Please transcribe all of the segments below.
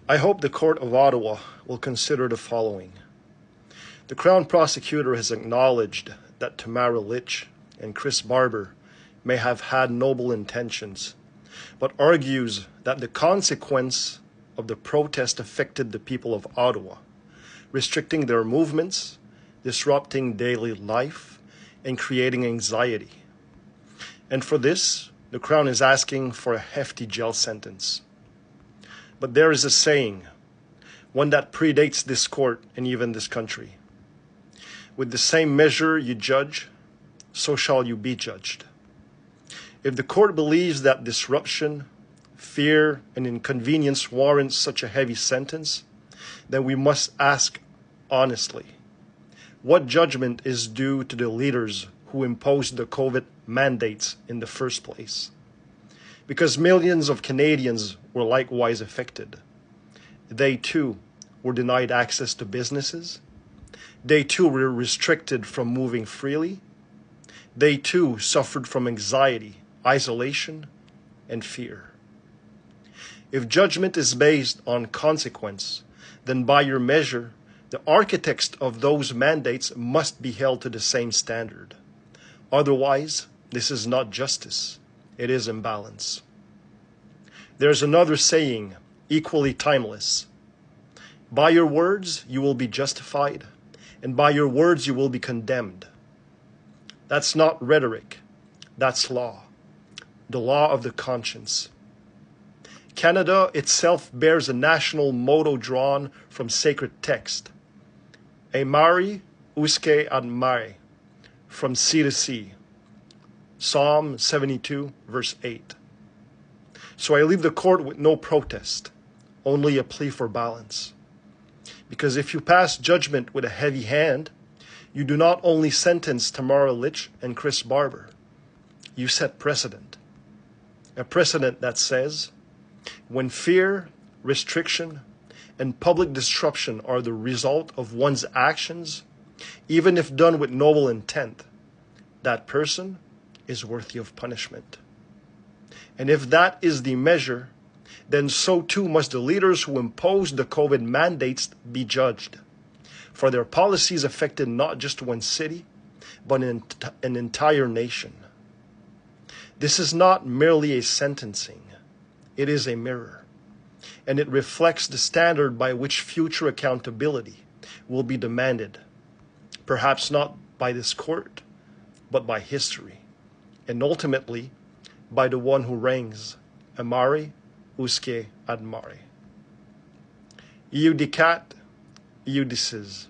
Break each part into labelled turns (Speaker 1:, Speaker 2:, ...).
Speaker 1: I hope the Court of Ottawa will consider the following. The Crown Prosecutor has acknowledged that Tamara Lich and Chris Barber may have had noble intentions, but argues that the consequence of the protest affected the people of Ottawa, restricting their movements, disrupting daily life, and creating anxiety. And for this, the Crown is asking for a hefty jail sentence. But there is a saying, one that predates this court and even this country. With the same measure you judge, so shall you be judged. If the court believes that disruption, fear, and inconvenience warrant such a heavy sentence, then we must ask honestly, what judgment is due to the leaders who imposed the COVID mandates in the first place? Because millions of Canadians were likewise affected. They too were denied access to businesses. They too were restricted from moving freely. They too suffered from anxiety, isolation, and fear. If judgment is based on consequence, then by your measure, the architects of those mandates must be held to the same standard. Otherwise, this is not justice. It is imbalance. There's another saying, equally timeless. By your words, you will be justified, and by your words, you will be condemned. That's not rhetoric. That's law. The law of the conscience. Canada itself bears a national motto drawn from sacred text. Amari usque ad mare, from sea to sea. Psalm 72, verse 8. So I leave the court with no protest, only a plea for balance. Because if you pass judgment with a heavy hand, you do not only sentence Tamara Lich and Chris Barber, you set precedent. A precedent that says, when fear, restriction, and public disruption are the result of one's actions, even if done with noble intent, that person is worthy of punishment. And if that is the measure, then so too must the leaders who imposed the COVID mandates be judged. For their policies affected not just one city, but an entire nation. This is not merely a sentencing. It is a mirror. And it reflects the standard by which future accountability will be demanded. Perhaps not by this court, but by history. And ultimately, by the one who reigns, Amari usque ad mare. Iudicat, iudices.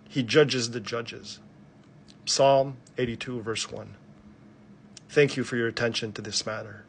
Speaker 1: He judges the judges. Psalm 82, verse 1. Thank you for your attention to this matter.